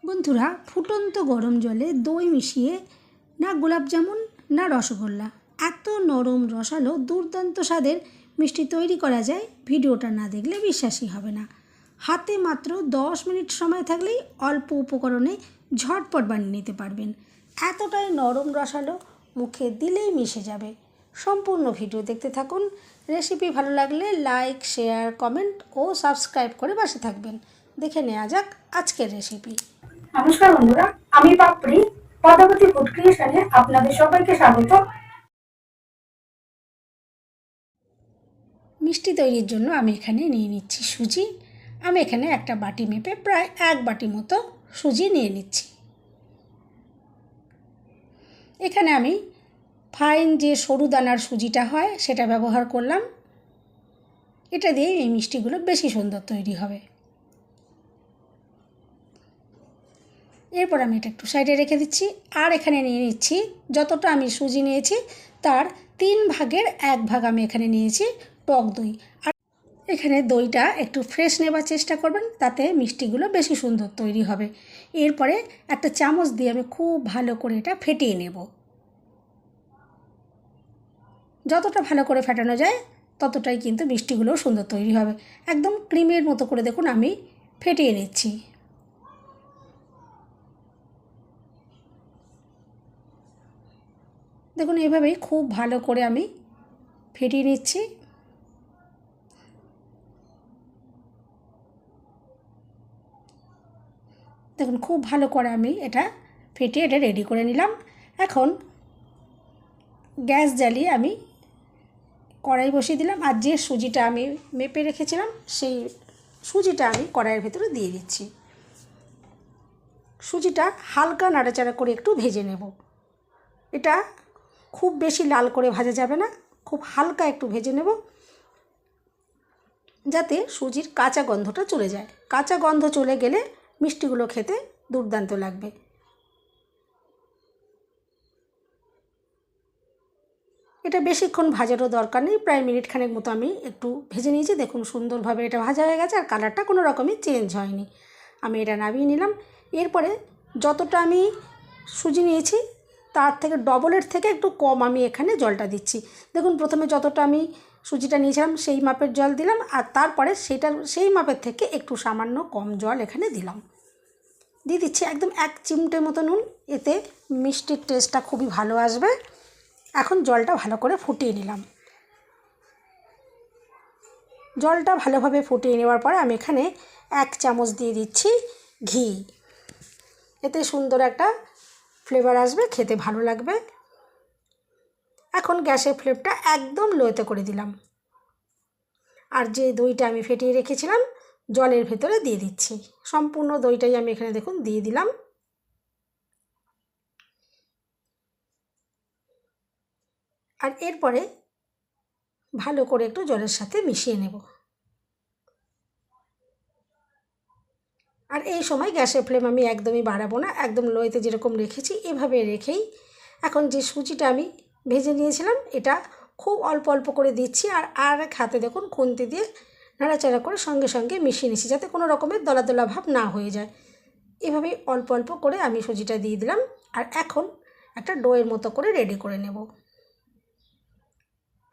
বন্ধুরা, ফুটন্ত গরম জলে দই মিশিয়ে না গোলাপজামুন না রসগোল্লা, এত নরম রসালো দুর্দান্ত স্বাদের মিষ্টি তৈরি করা যায়, ভিডিওটা না দেখলে বিশ্বাসই হবে না। হাতে মাত্র 10 মিনিট সময় থাকলেই অল্প উপকরণে ঝটপট বানিয়ে নিতে পারবেন। এতটাই নরম রসালো, মুখে দিলেই মিশে যাবে। সম্পূর্ণ ভিডিও দেখতে থাকুন। রেসিপি ভালো লাগলে লাইক, শেয়ার, কমেন্ট ও সাবস্ক্রাইব করে পাশে থাকবেন। দেখে নেওয়া যাক আজকের রেসিপি। নমস্কার বন্ধুরা, আমি পাপড়ি পদ্মাবতী ফুড ক্রিয়েশনে আপনাদের সবাইকে স্বাগত। মিষ্টি তৈরির জন্য আমি এখানে নিয়ে নিচ্ছি সুজি। আমি এখানে একটা বাটি মেপে প্রায় 1 বাটি মতো সুজি নিয়ে নিচ্ছি। এখানে আমি ফাইন যে সরু দানার সুজিটা হয় সেটা ব্যবহার করলাম। এটা দিয়ে এই মিষ্টিগুলো বেশি সুন্দর তৈরি হবে। এরপর আমি এটা একটু সাইডে রেখে দিচ্ছি। আর এখানে নিয়ে নিচ্ছি, যতটা আমি সুজি নিয়েছি তার 3 ভাগের 1 ভাগ আমি এখানে নিয়েছি টক দই। আর এখানে দইটা একটু ফ্রেশ নেবার চেষ্টা করবেন, তাতে মিষ্টিগুলো বেশি সুন্দর তৈরি হবে। এরপরে একটা চামচ দিয়ে আমি খুব ভালো করে এটা ফেটিয়ে নেব। যতটা ভালো করে ফেটানো যায় ততটাই কিন্তু মিষ্টিগুলোও সুন্দর তৈরি হবে। একদম ক্রিমের মতো করে দেখুন আমি ফেটিয়ে নিচ্ছি। দেখুন এভাবেই খুব ভালো করে আমি ফেটিয়ে নিচ্ছি। দেখুন খুব ভালো করে আমি এটা ফেটিয়ে এটা রেডি করে নিলাম। এখন গ্যাস জ্বালিয়ে আমি কড়াই বসিয়ে দিলাম। আর যে সুজিটা আমি মেপে রেখেছিলাম সেই সুজিটা আমি কড়াইয়ের ভেতরে দিয়ে দিচ্ছি। সুজিটা হালকা নাড়াচাড়া করে একটু ভেজে নেব। এটা খুব বেশি লাল করে ভাজা যাবে না, খুব হালকা একটু ভেজে নেব, যাতে সুজির কাঁচা গন্ধটা চলে যায়। কাঁচা গন্ধ চলে গেলে মিষ্টিগুলো খেতে দুর্দান্ত লাগবে। এটা বেশিক্ষণ ভাজারও দরকার নেই, প্রায় মিনিট খানেক মতো আমি একটু ভেজে নিয়েছি। দেখুন সুন্দরভাবে এটা ভাজা হয়ে গেছে আর কালারটা কোনো রকমই চেঞ্জ হয়নি। আমি এটা নামিয়ে নিলাম। এরপরে যতটা আমি সুজি নিয়েছি তার থেকে ডবলের থেকে একটু কম আমি এখানে জলটা দিচ্ছি। দেখুন প্রথমে যতটা আমি সুজিটা নিয়েছিলাম সেই মাপের জল দিলাম, আর তারপরে সেই মাপের থেকে একটু সামান্য কম জল এখানে দিলাম। দিয়ে দিচ্ছি একদম 1 চিমটে মতো নুন, এতে মিষ্টির টেস্টটা খুবই ভালো আসবে। এখন জলটা ভালো করে ফুটিয়ে নিলাম। জলটা ভালোভাবে ফুটিয়ে নেওয়ার পরে আমি এখানে 1 চামচ দিয়ে দিচ্ছি ঘি। এতে সুন্দর একটা ফ্লেভার আসবে, খেতে ভালো লাগবে। এখন গ্যাসের ফ্লেমটা একদম লোতে করে দিলাম। আর যে দইটা আমি ফেটিয়ে রেখেছিলাম জলের ভেতরে দিয়ে দিচ্ছি। সম্পূর্ণ দইটাই আমি এখানে দেখুন দিয়ে দিলাম। আর এরপরে ভালো করে একটু জলের সাথে মিশিয়ে নেব। আর এই সময় গ্যাসের ফ্লেম আমি একদমই বাড়াবো না, একদম লোতে যেরকম রেখেছি এভাবে রেখেই এখন যে সুজিটা আমি ভেজে নিয়েছিলাম এটা খুব অল্প অল্প করে দিচ্ছি। আর এক হাতে দেখুন খুন্তি দিয়ে নাড়াচাড়া করে সঙ্গে সঙ্গে মিশিয়ে নিচ্ছি, যাতে কোনো রকমের দলা দলা ভাব না হয়ে যায়। এভাবেই অল্প অল্প করে আমি সুজিটা দিয়ে দিলাম। আর এখন একটা ডোয়ের মতো করে রেডি করে নেব।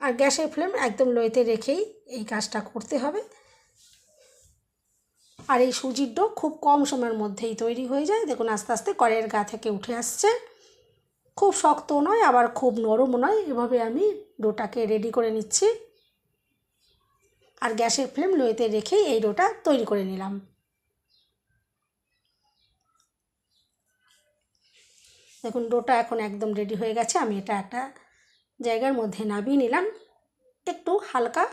আর গ্যাসের ফ্লেম একদম লোতে রেখেই এই কাজটা করতে হবে। আর এই সুজির ডো খুব কম সময়ের মধ্যেই তৈরি হয়ে যায়। দেখুন আস্তে আস্তে কড়াইয়ের গা থেকে উঠে আসছে। খুব শক্ত নয় আবার খুব নরমও নয়, এভাবে আমি ডোটাকে রেডি করে নিচ্ছি। আর গ্যাসের ফ্লেম লোতে রেখেই এই ডোটা তৈরি করে নিলাম। দেখুন ডোটা এখন একদম রেডি হয়ে গেছে। আমি এটা একটা জায়গার মধ্যে নামিয়ে নিলাম। একটু হালকা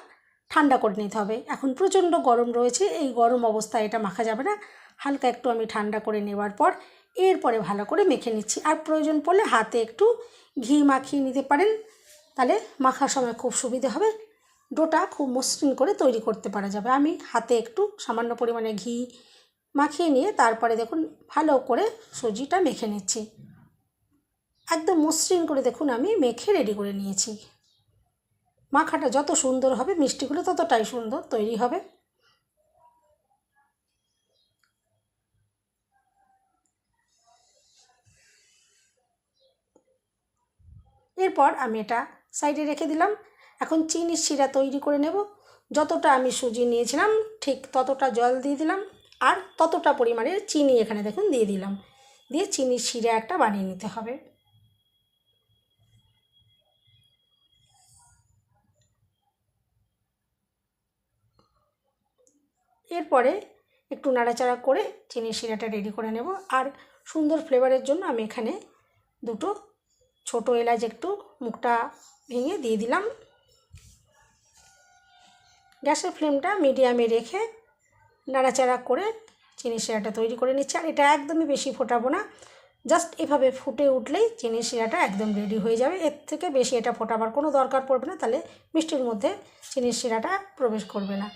ঠান্ডা করে নিতে হবে। এখন প্রচণ্ড গরম রয়েছে, এই গরম অবস্থায় এটা মাখা যাবে না। হালকা একটু আমি ঠান্ডা করে নেওয়ার পর এরপরে ভালো করে মেখে নিচ্ছি। আর প্রয়োজন পড়লে হাতে একটু ঘি মাখিয়ে নিতে পারেন, তাহলে মাখার সময় খুব সুবিধে হবে। ডোটা খুব মসৃণ করে তৈরি করতে পারা যাবে। আমি হাতে একটু সামান্য পরিমাণে ঘি মাখিয়ে নিয়ে তারপরে দেখুন ভালো করে সুজিটা মেখে নিচ্ছি। একদম মসৃণ করে দেখুন আমি মেখে রেডি করে নিয়েছি। মাখাটা যত সুন্দর হবে মিষ্টিগুলো ততটাই সুন্দর তৈরি হবে। এরপর আমি এটা সাইডে রেখে দিলাম। এখন চিনির শিরা তৈরি করে নেব। যতটা আমি সুজি নিয়েছিলাম ঠিক ততটা জল দিয়ে দিলাম, আর ততটা পরিমাণের চিনি এখানে দেখুন দিয়ে দিলাম। দিয়ে চিনির শিরা একটা বানিয়ে নিতে হবে। এরপরে একটু নাড়াচাড়া করে চিনির শিরাটা রেডি করে নেব। আর সুন্দর ফ্লেভারের জন্য আমি এখানে দুটো ছোটো এলাচ একটু মুখটা ভেঙে দিয়ে দিলাম। গ্যাসের ফ্লেমটা মিডিয়ামে রেখে নাড়াচাড়া করে চিনির শিরাটা তৈরি করে নিচ্ছি। আর এটা একদমই বেশি ফোটাবো না, জাস্ট এভাবে ফুটে উঠলেই চিনির শিরাটা একদম রেডি হয়ে যাবে। এর থেকে বেশি এটা ফোটাবার কোনো দরকার পড়বে না, তাহলে মিষ্টির মধ্যে চিনির শিরাটা প্রবেশ করবে না।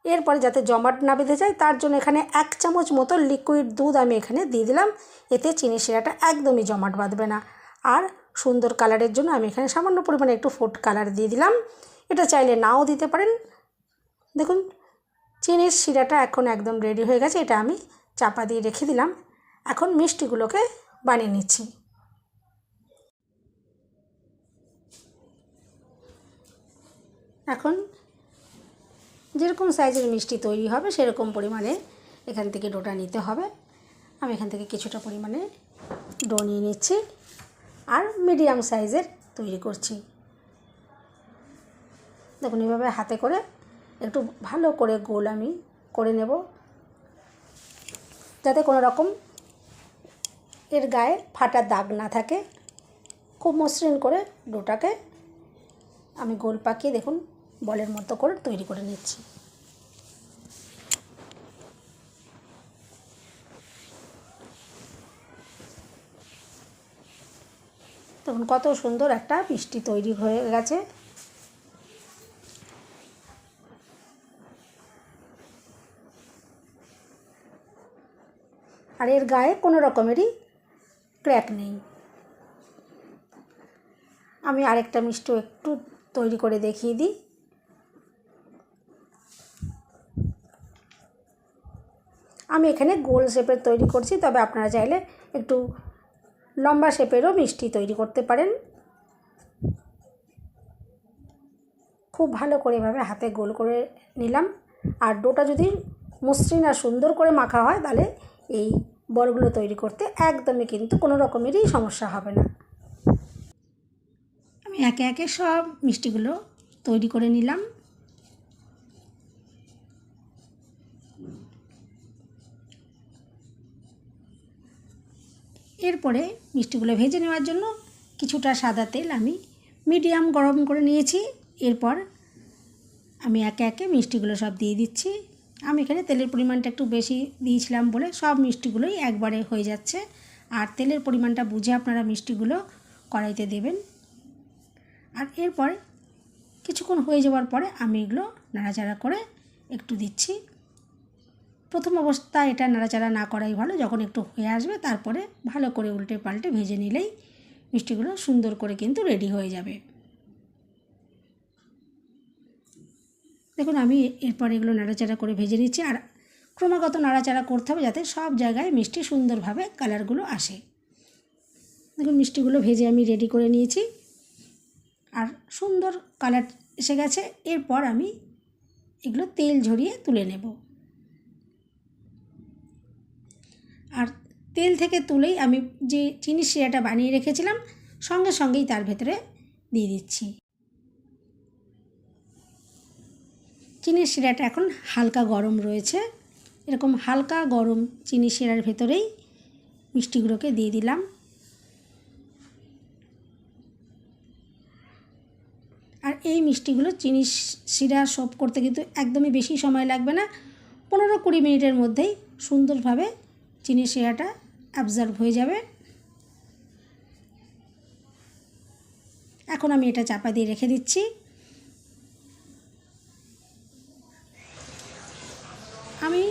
এরপরে যাতে জমাট না বেঁধে যায় তার জন্য এখানে 1 চামচ মতো লিকুইড দুধ আমি এখানে দিয়ে দিলাম। এতে চিনির শিরাটা একদমই জমাট বাঁধবে না। আর সুন্দর কালারের জন্য আমি এখানে সামান্য পরিমাণে একটু ফুড কালার দিয়ে দিলাম। এটা চাইলে নাও দিতে পারেন। দেখুন চিনির শিরাটা এখন একদম রেডি হয়ে গেছে। এটা আমি চাপা দিয়ে রেখে দিলাম। এখন মিষ্টিগুলোকে বানিয়ে নিচ্ছি। এখন যেরকম সাইজের মিষ্টি তৈরি হবে সেরকম পরিমাণে এখান থেকে ডোটা নিতে হবে। আমি এখান থেকে কিছুটা পরিমাণে ডো নিয়ে নিচ্ছি আর মিডিয়াম সাইজের তৈরি করছি। দেখুন এভাবে হাতে করে একটু ভালো করে গোল আমি করে নেব, যাতে কোনো রকম এর গায়ে ফাটা দাগ না থাকে। খুব মসৃণ করে ডোটাকে আমি গোল পাকিয়ে দেখুন বলের মতো করে তৈরি করে নিচ্ছি। দেখুন কত সুন্দর একটা মিষ্টি তৈরি হয়ে গেছে। আর এর গায়ে কোনো রকমেরই ক্র্যাক নেই। আমি আরেকটা মিষ্টি একটু তৈরি করে দেখিয়ে দিই। আমি এখানে গোল শেপের তৈরি করছি, তবে আপনারা চাইলে একটু লম্বা শেপেরও মিষ্টি তৈরি করতে পারেন। খুব ভালো করে এভাবে হাতে গোল করে নিলাম। আর ডোটা যদি মসৃণ আর সুন্দর করে মাখা হয় তাহলে এই বলগুলো তৈরি করতে একদমই কিন্তু কোনো রকমেরই সমস্যা হবে না। আমি একে একে সব মিষ্টিগুলো তৈরি করে নিলাম। এরপরে মিষ্টিগুলো ভেজে নেওয়ার জন্য কিছুটা সাদা তেল আমি মিডিয়াম গরম করে নিয়েছি। এরপর আমি একে একে মিষ্টিগুলো সব দিয়ে দিচ্ছি। আমি এখানে তেলের পরিমাণটা একটু বেশি দিয়েছিলাম বলে সব মিষ্টিগুলোই একবারে হয়ে যাচ্ছে। আর তেলের পরিমাণটা বুঝে আপনারা মিষ্টিগুলো কড়াইতে দেবেন। আর এরপর কিছুক্ষণ হয়ে যাওয়ার পরে আমি এগুলো নাড়াচাড়া করে একটু দিচ্ছি। প্রথম অবস্থায় এটা নাড়াচাড়া না করাই ভালো, যখন একটু হয়ে আসবে তারপরে ভালো করে উল্টে পাল্টে ভেজে নিলেই মিষ্টিগুলো সুন্দর করে কিন্তু রেডি হয়ে যাবে। দেখুন আমি এরপর এগুলো নাড়াচাড়া করে ভেজে নিচ্ছি। আর ক্রমাগত নাড়াচাড়া করতে হবে যাতে সব জায়গায় মিষ্টি সুন্দরভাবে কালারগুলো আসে। দেখুন মিষ্টিগুলো ভেজে আমি রেডি করে নিয়েছি আর সুন্দর কালার এসে গেছে। এরপর আমি এগুলো তেল ঝরিয়ে তুলে নেব। আর তেল থেকে তুলেই আমি যে চিনির শিরাটা বানিয়ে রেখেছিলাম সঙ্গে সঙ্গেই তার ভেতরে দিয়ে দিচ্ছি। চিনির শিরাটা এখন হালকা গরম রয়েছে। এরকম হালকা গরম চিনির শিরার ভেতরেই মিষ্টিগুলোকে দিয়ে দিলাম। আর এই মিষ্টিগুলো চিনির শিরা সোপ করতে কিন্তু একদমই বেশি সময় লাগবে না। 15-20 মিনিটের মধ্যেই সুন্দরভাবে চিনির শিরাটা অ্যাবজর্ব হয়ে যাবে। এখন আমি এটা চাপা দিয়ে রেখে দিচ্ছি। আমি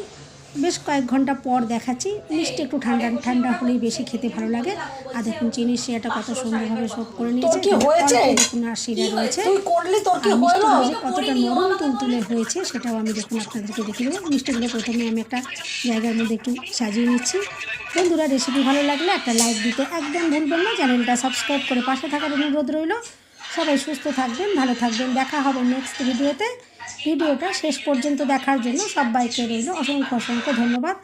বেশ কয়েক ঘন্টা পর দেখাচ্ছি। মিষ্টি একটু ঠান্ডা ঠান্ডা হলেই বেশি খেতে ভালো লাগে। আর দেখুন চিনির শিরাটা কত সুন্দরভাবে সোপ করে নিয়েছে। দেখুন আর শিরা রয়েছে। কতটা নরম তুলতুলে হয়েছে সেটাও আমি দেখুন আপনাদেরকে দেখে দেবো। মিষ্টিগুলো প্রথমে আমি একটা জায়গার মধ্যে একটু সাজিয়ে নিচ্ছি। বন্ধুরা, রেসিপি ভালো লাগলে একটা লাইক দিতে একদম ভুলবেন না। চ্যানেলটা সাবস্ক্রাইব করে পাশে থাকার অনুরোধ রইল। সবাই সুস্থ থাকবেন, ভালো থাকবেন। দেখা হবে নেক্সট ভিডিওতে। ভিডিওটা শেষ পর্যন্ত দেখার জন্য সবাইকে রইল অসংখ্য অসংখ্য ধন্যবাদ।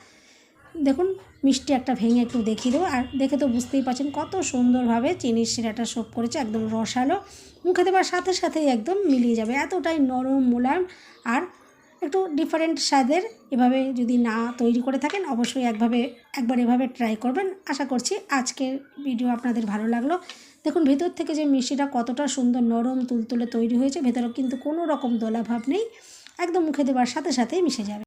দেখুন, মিষ্টি একটা ভেঙে একটু দেখিয়ে দেবো। আর দেখে তো বুঝতেই পারছেন কত সুন্দরভাবে চিনির শিরাটা সোপ করেছে, একদম রসালো। মুখে দেওয়ার সাথে সাথেই একদম মিলিয়ে যাবে, এতটাই নরম মোলায়েম আর একটু ডিফারেন্ট স্বাদের। এভাবে যদি না তৈরি করে থাকেন অবশ্যই একবার এভাবে ট্রাই করবেন। আশা করছি আজকের ভিডিও আপনাদের ভালো লাগলো। দেখুন ভেতর থেকে যে মিষ্টিটা কতটা সুন্দর নরম তুলতুলে তৈরি হয়েছে, ভেতরে কিন্তু কোনো রকম দোলাভাব নেই, একদম মুখে দেওয়ার সাথে সাথেই মিশে যাবে।